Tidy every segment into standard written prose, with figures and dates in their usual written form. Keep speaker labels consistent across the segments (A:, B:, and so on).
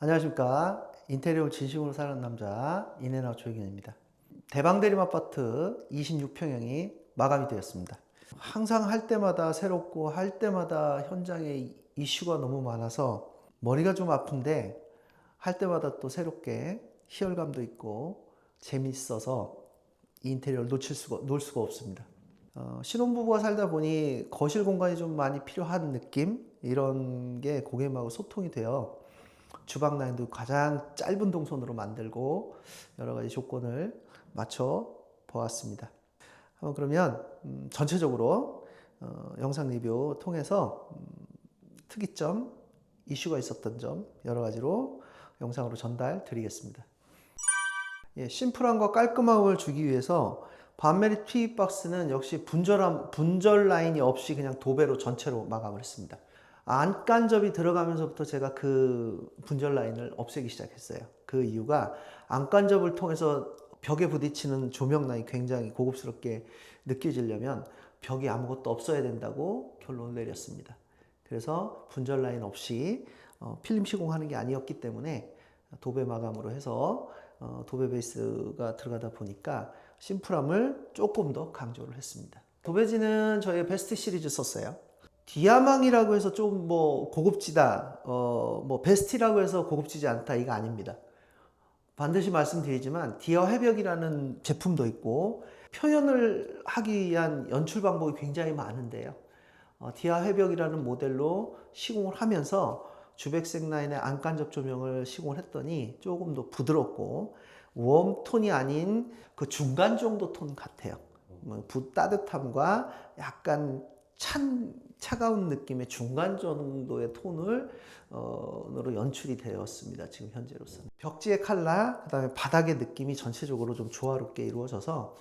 A: 안녕하십니까. 인테리어를 진심으로 사는 남자 인앤아웃 조경현입니다. 대방대림 아파트 26평형이 마감이 되었습니다. 항상 할 때마다 새롭고 할 때마다 현장에 이슈가 너무 많아서 머리가 좀 아픈데 할 때마다 또 새롭게 희열감도 있고 재밌어서 이 인테리어를 놓을 수가 없습니다. 신혼부부가 살다 보니 거실 공간이 좀 많이 필요한 느낌? 이런 게 고객님하고 소통이 돼요. 주방 라인도 가장 짧은 동선으로 만들고 여러 가지 조건을 맞춰 보았습니다. 그러면 전체적으로 영상 리뷰 통해서 특이점, 이슈가 있었던 점 여러 가지로 영상으로 전달 드리겠습니다. 예, 심플함과 깔끔함을 주기 위해서 반메리 TV 박스는 역시 분절 라인이 없이 그냥 도배로 전체로 마감을 했습니다. 안간접이 들어가면서부터 제가 그 분절 라인을 없애기 시작했어요. 그 이유가 안간접을 통해서 벽에 부딪히는 조명 라인이 굉장히 고급스럽게 느껴지려면 벽이 아무것도 없어야 된다고 결론을 내렸습니다. 그래서 분절 라인 없이 필름 시공하는 게 아니었기 때문에 도배 마감으로 해서 도배 베이스가 들어가다 보니까 심플함을 조금 더 강조를 했습니다. 도배지는 저희 베스트 시리즈 썼어요. 디아망이라고 해서 좀 뭐 고급지다, 뭐 베스트라고 해서 고급지지 않다, 이거 아닙니다. 반드시 말씀드리지만 디아 회벽이라는 제품도 있고 표현을 하기 위한 연출 방법이 굉장히 많은데요. 디아 회벽이라는 모델로 시공을 하면서 주백색 라인의 안간접 조명을 시공을 했더니 조금 더 부드럽고 웜톤이 아닌 그 중간 정도 톤 같아요. 따뜻함과 약간 차가운 느낌의 중간 정도의 톤을 으로 연출이 되었습니다. 지금 현재로서는. 벽지의 컬러, 그 다음에 바닥의 느낌이 전체적으로 좀 조화롭게 이루어져서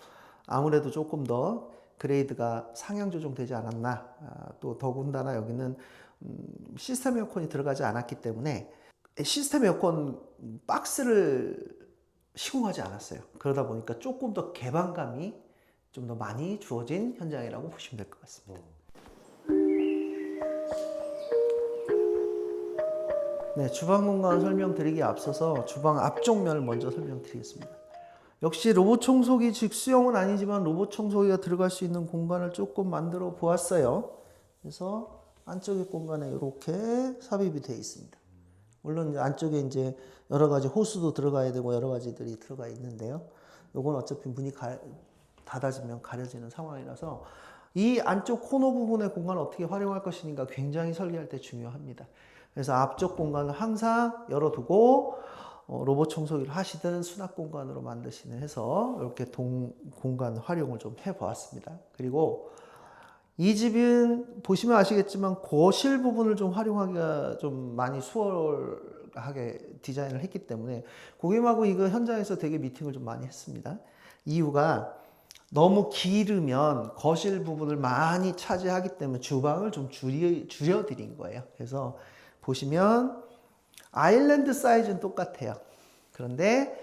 A: 아무래도 조금 더 그레이드가 상향 조정되지 않았나. 또 더군다나 여기는 시스템 에어컨이 들어가지 않았기 때문에 시스템 에어컨 박스를 시공하지 않았어요. 그러다 보니까 조금 더 개방감이 좀 더 많이 주어진 현장이라고 보시면 될 것 같습니다. 네, 주방 공간 설명드리기에 앞서서 주방 앞쪽면을 먼저 설명드리겠습니다. 역시 로봇 청소기, 즉 수영은 아니지만 로봇 청소기가 들어갈 수 있는 공간을 조금 만들어 보았어요. 그래서 안쪽의 공간에 이렇게 삽입이 되어 있습니다. 물론 안쪽에 이제 여러 가지 호스도 들어가야 되고 여러 가지들이 들어가 있는데요. 요건 어차피 문이 닫아지면 가려지는 상황이라서 이 안쪽 코너 부분의 공간을 어떻게 활용할 것인가 굉장히 설계할 때 중요합니다. 그래서 앞쪽 공간을 항상 열어두고 로봇 청소기를 하시든 수납 공간으로 만드시는 해서 이렇게 공간 활용을 좀 해보았습니다. 그리고 이 집은 보시면 아시겠지만 거실 부분을 좀 활용하기가 좀 많이 수월하게 디자인을 했기 때문에 고객님하고 이거 현장에서 되게 미팅을 좀 많이 했습니다. 이유가 너무 길으면 거실 부분을 많이 차지하기 때문에 주방을 좀 줄여드린 거예요. 그래서 보시면 아일랜드 사이즈는 똑같아요. 그런데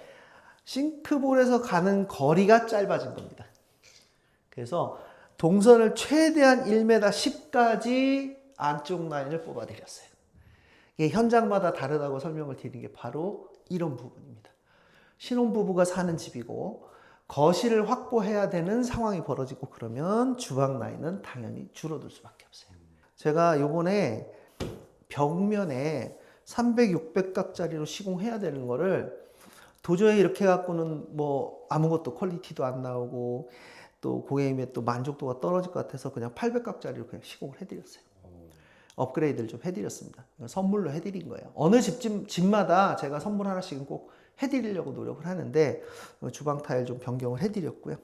A: 싱크볼에서 가는 거리가 짧아진 겁니다. 그래서 동선을 최대한 1m 10까지 안쪽 라인을 뽑아드렸어요. 이게 현장마다 다르다고 설명을 드리는 게 바로 이런 부분입니다. 신혼부부가 사는 집이고 거실을 확보해야 되는 상황이 벌어지고 그러면 주방 라인은 당연히 줄어들 수밖에 없어요. 제가 요번에 벽면에 300, 600각짜리로 시공해야 되는 거를 도저히 이렇게 갖고는 뭐 아무것도 퀄리티도 안 나오고 또 고객님의 또 만족도가 떨어질 것 같아서 그냥 800각짜리로 그냥 시공을 해드렸어요. 업그레이드를 좀 해드렸습니다. 선물로 해드린 거예요. 어느 집마다 제가 선물 하나씩은 꼭 해드리려고 노력을 하는데 주방 타일 좀 변경을 해드렸고요.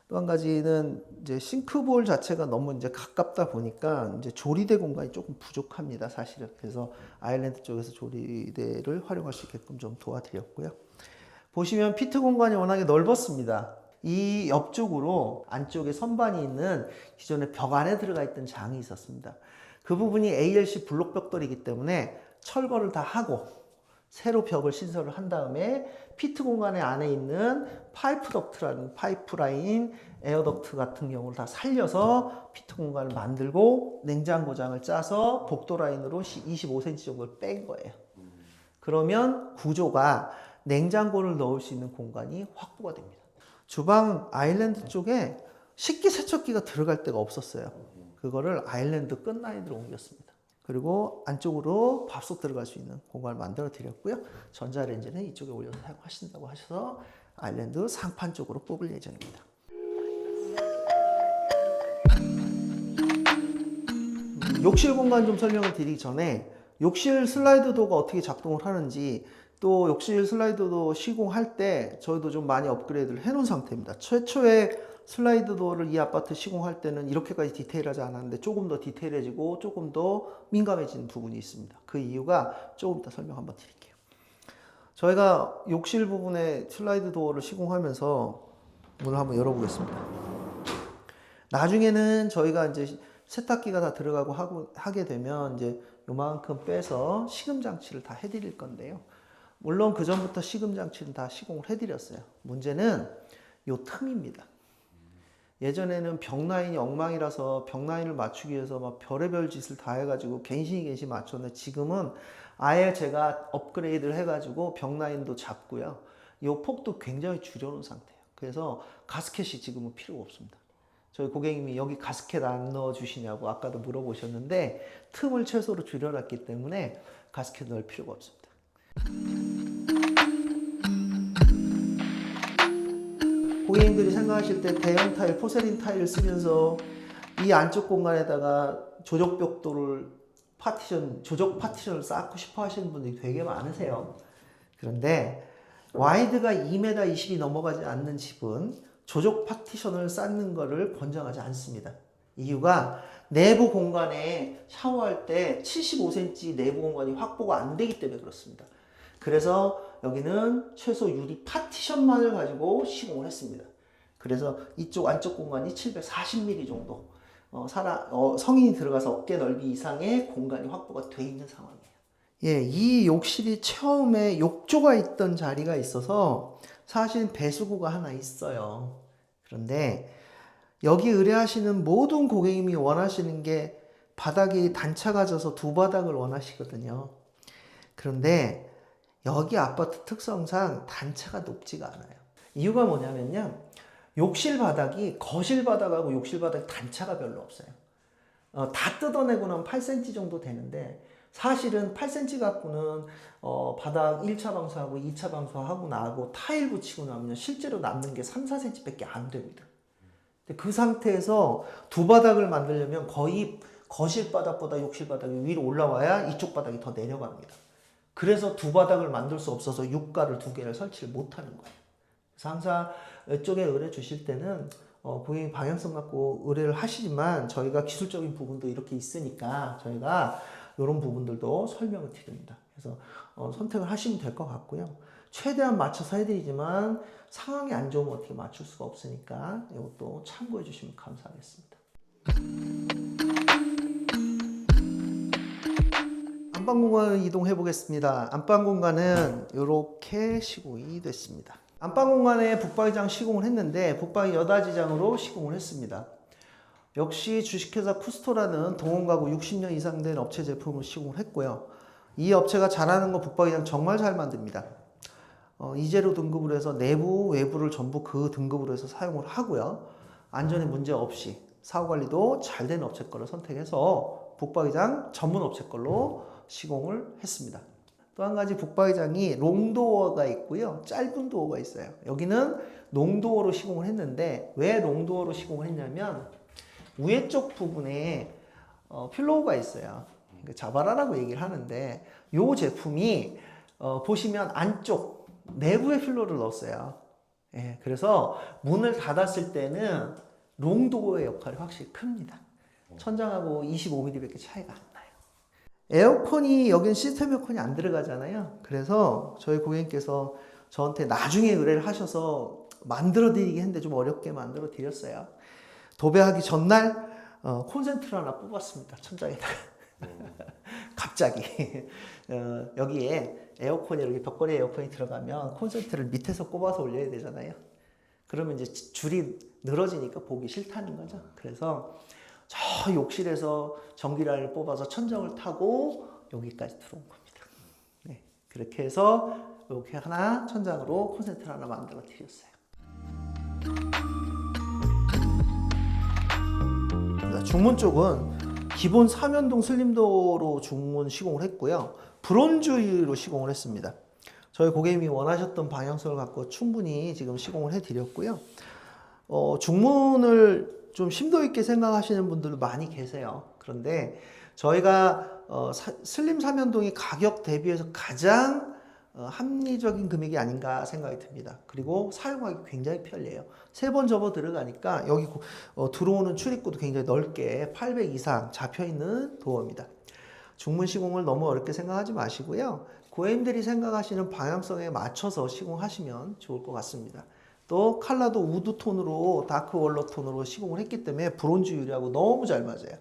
A: 또 한 가지는 이제 싱크볼 자체가 너무 이제 가깝다 보니까 이제 조리대 공간이 조금 부족합니다, 사실은. 그래서 아일랜드 쪽에서 조리대를 활용할 수 있게끔 좀 도와드렸고요. 보시면 피트 공간이 워낙에 넓었습니다. 이 옆쪽으로 안쪽에 선반이 있는 기존에 벽 안에 들어가 있던 장이 있었습니다. 그 부분이 ALC 블록 벽돌이기 때문에 철거를 다 하고 새로 벽을 신설을 한 다음에 피트 공간에 안에 있는 파이프 덕트라는 파이프라인 에어덕트 같은 경우를 다 살려서 피트 공간을 만들고 냉장고장을 짜서 복도 라인으로 25cm 정도를 뺀 거예요. 그러면 구조가 냉장고를 넣을 수 있는 공간이 확보가 됩니다. 주방 아일랜드 쪽에 식기세척기가 들어갈 데가 없었어요. 그거를 아일랜드 끝라인으로 옮겼습니다. 그리고 안쪽으로 밥솥 들어갈 수 있는 공간을 만들어 드렸고요. 전자레인지는 이쪽에 올려서 사용하신다고 하셔서 아일랜드 상판 쪽으로 뽑을 예정입니다. 욕실 공간 좀 설명을 드리기 전에 욕실 슬라이드 도어가 어떻게 작동을 하는지, 또 욕실 슬라이드 도어 시공할 때 저희도 좀 많이 업그레이드를 해놓은 상태입니다. 최초에 슬라이드 도어를 이 아파트 시공할 때는 이렇게까지 디테일하지 않았는데 조금 더 디테일해지고 조금 더 민감해지는 부분이 있습니다. 그 이유가 조금 이따 설명 한번 드릴게요. 저희가 욕실 부분에 슬라이드 도어를 시공하면서 문을 한번 열어보겠습니다. 나중에는 저희가 이제 세탁기가 다 들어가고 하게 되면 이제 요만큼 빼서 시금 장치를 다 해드릴 건데요. 물론 그 전부터 시금 장치는 다 시공을 해드렸어요. 문제는 요 틈입니다. 예전에는 벽라인이 엉망이라서 벽라인을 맞추기 위해서 막 별의별 짓을 다 해가지고 갱신이 맞췄는데, 지금은 아예 제가 업그레이드를 해가지고 벽라인도 잡고요. 요 폭도 굉장히 줄여놓은 상태예요. 그래서 가스켓이 지금은 필요가 없습니다. 저희 고객님이 여기 가스켓 안 넣어주시냐고 아까도 물어보셨는데, 틈을 최소로 줄여놨기 때문에 가스켓 넣을 필요가 없습니다. 고객님들이 생각하실 때 대형 타일, 포세린 타일을 쓰면서 이 안쪽 공간에다가 조적 벽돌을 조적 파티션을 쌓고 싶어 하시는 분들이 되게 많으세요. 그런데 와이드가 2m 20이 넘어가지 않는 집은 조적 파티션을 쌓는 것을 권장하지 않습니다. 이유가 내부 공간에 샤워할 때 75cm 내부 공간이 확보가 안 되기 때문에 그렇습니다. 그래서 여기는 최소 유리 파티션만을 가지고 시공을 했습니다. 그래서 이쪽 안쪽 공간이 740mm 정도 성인이 들어가서 어깨 넓이 이상의 공간이 확보가 되어 있는 상황이에요. 예, 이 욕실이 처음에 욕조가 있던 자리가 있어서 사실 배수구가 하나 있어요. 그런데 여기 의뢰하시는 모든 고객님이 원하시는 게 바닥이 단차가 져서 두 바닥을 원하시거든요. 그런데 여기 아파트 특성상 단차가 높지가 않아요. 이유가 뭐냐면요, 욕실 바닥이 거실 바닥하고 욕실 바닥 단차가 별로 없어요. 다 뜯어내고 나면 8cm 정도 되는데, 사실은 8cm 갖고는 바닥 1차 방수하고 2차 방수하고 나고 타일 붙이고 나면 실제로 남는 게 3, 4cm 밖에 안 됩니다. 그 상태에서 두 바닥을 만들려면 거의 거실 바닥보다 욕실 바닥이 위로 올라와야 이쪽 바닥이 더 내려갑니다. 그래서 두 바닥을 만들 수 없어서 육가를 두 개를 설치를 못하는 거예요. 그래서 항상 이쪽에 의뢰 주실 때는 고객님 방향성 갖고 의뢰를 하시지만, 저희가 기술적인 부분도 이렇게 있으니까 저희가 이런 부분들도 설명을 드립니다. 그래서 선택을 하시면 될 것 같고요. 최대한 맞춰서 해드리지만 상황이 안 좋으면 어떻게 맞출 수가 없으니까 이것도 참고해 주시면 감사하겠습니다. 안방 공간을 이동해 보겠습니다. 안방 공간은 이렇게 시공이 됐습니다. 안방 공간에 북박이장 시공을 했는데 북박이 여닫이장으로 시공을 했습니다. 역시 주식회사 쿠스토라는 동원가구 60년 이상 된 업체 제품을 시공을 했고요. 이 업체가 잘하는 거 북박이장 정말 잘 만듭니다. 이재료 등급으로 해서 내부 외부를 전부 그 등급으로 해서 사용을 하고요. 안전에 문제 없이 사후관리도 잘 된 업체 거를 선택해서 북박이장 전문 업체 걸로 시공을 했습니다. 또 한 가지 북박이장이 롱도어가 있고요, 짧은 도어가 있어요. 여기는 롱도어로 시공을 했는데, 왜 롱도어로 시공을 했냐면 위에 쪽 부분에 필로우가 있어요. 자바라라고 얘기를 하는데, 이 제품이 보시면 안쪽 내부에 필로우를 넣었어요. 예, 그래서 문을 닫았을 때는 롱도어의 역할이 확실히 큽니다. 천장하고 25mm밖에 차이가 안 나요. 에어컨이, 여긴 시스템 에어컨이 안 들어가잖아요. 그래서 저희 고객님께서 저한테 나중에 의뢰를 하셔서 만들어 드리긴 했는데 좀 어렵게 만들어 드렸어요. 도배하기 전날 콘센트를 하나 뽑았습니다. 천장에다가. 갑자기 여기에 에어컨이, 이렇게 벽걸이 에어컨이 들어가면 콘센트를 밑에서 꼽아서 올려야 되잖아요. 그러면 이제 줄이 늘어지니까 보기 싫다는 거죠. 그래서 저 욕실에서 전기라인을 뽑아서 천정을 타고 여기까지 들어온 겁니다. 네. 그렇게 해서 이렇게 하나 천장으로 콘센트를 하나 만들어 드렸어요. 중문 쪽은 기본 삼연동 슬림도어로 중문 시공을 했고요. 브론즈로 시공을 했습니다. 저희 고객님이 원하셨던 방향성을 갖고 충분히 지금 시공을 해드렸고요. 중문을 좀 심도 있게 생각하시는 분들도 많이 계세요. 그런데 저희가 슬림 삼연동이 가격 대비해서 가장 합리적인 금액이 아닌가 생각이 듭니다. 그리고 사용하기 굉장히 편리해요. 3번 접어 들어가니까 여기 들어오는 출입구도 굉장히 넓게 800 이상 잡혀있는 도어입니다. 중문 시공을 너무 어렵게 생각하지 마시고요. 고객님들이 생각하시는 방향성에 맞춰서 시공하시면 좋을 것 같습니다. 또 컬러도 우드 톤으로 다크 월러 톤으로 시공을 했기 때문에 브론즈 유리하고 너무 잘 맞아요.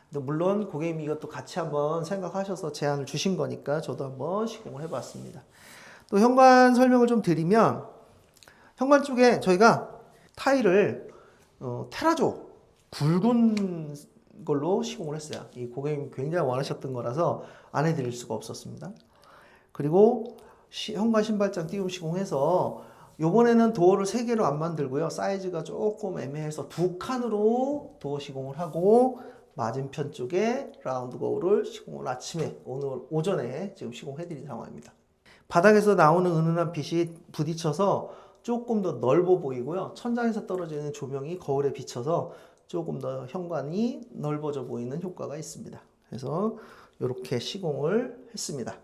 A: 근데 물론 고객님이 이것도 같이 한번 생각하셔서 제안을 주신 거니까 저도 한번 시공을 해봤습니다. 또 현관 설명을 좀 드리면 현관 쪽에 저희가 타일을 테라조 굵은 걸로 시공을 했어요. 이 고객님 굉장히 원하셨던 거라서 안 해드릴 수가 없었습니다. 그리고 현관 신발장 띄움 시공해서 요번에는 도어를 3개로 안 만들고요. 사이즈가 조금 애매해서 2칸으로 도어 시공을 하고 맞은편 쪽에 라운드 거울을 시공을 아침에 오늘 오전에 지금 시공해드린 상황입니다. 바닥에서 나오는 은은한 빛이 부딪혀서 조금 더 넓어 보이고요. 천장에서 떨어지는 조명이 거울에 비쳐서 조금 더 현관이 넓어져 보이는 효과가 있습니다. 그래서 이렇게 시공을 했습니다.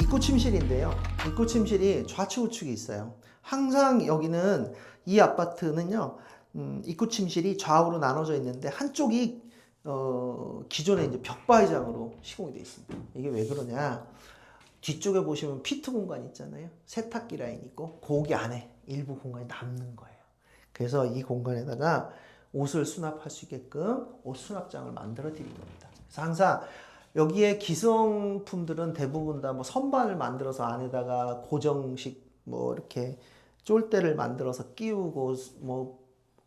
A: 입구 침실인데요. 입구 침실이 좌측 우측이 있어요. 항상 여기는 이 아파트는요. 입구 침실이 좌우로 나눠져 있는데 한쪽이 기존에 이제 벽바위장으로 시공이 되어 있습니다. 이게 왜 그러냐? 뒤쪽에 보시면 피트 공간 있잖아요. 세탁기 라인 있고 거기 안에 일부 공간이 남는 거예요. 그래서 이 공간에다가 옷을 수납할 수 있게끔 옷 수납장을 만들어 드린 겁니다. 그래서 항상 여기에 기성품들은 대부분 다 뭐 선반을 만들어서 안에다가 고정식 뭐 이렇게 쫄대를 만들어서 끼우고 뭐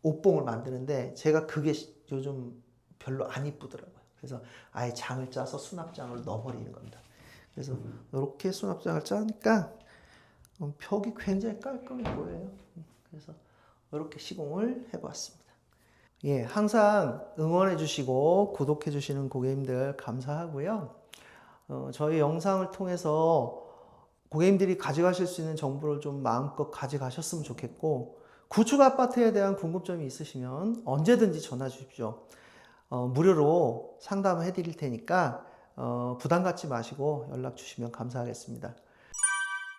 A: 옷봉을 만드는데 제가 그게 요즘 별로 안 이쁘더라고요. 그래서 아예 장을 짜서 수납장을 넣어버리는 겁니다. 그래서 이렇게 수납장을 짜니까 벽이 굉장히 깔끔해 보여요. 그래서 이렇게 시공을 해봤습니다. 예, 항상 응원해 주시고 구독해 주시는 고객님들 감사하고요. 저희 영상을 통해서 고객님들이 가져가실 수 있는 정보를 좀 마음껏 가져가셨으면 좋겠고 구축 아파트에 대한 궁금점이 있으시면 언제든지 전화 주십시오. 무료로 상담해 드릴 테니까 부담 갖지 마시고 연락 주시면 감사하겠습니다.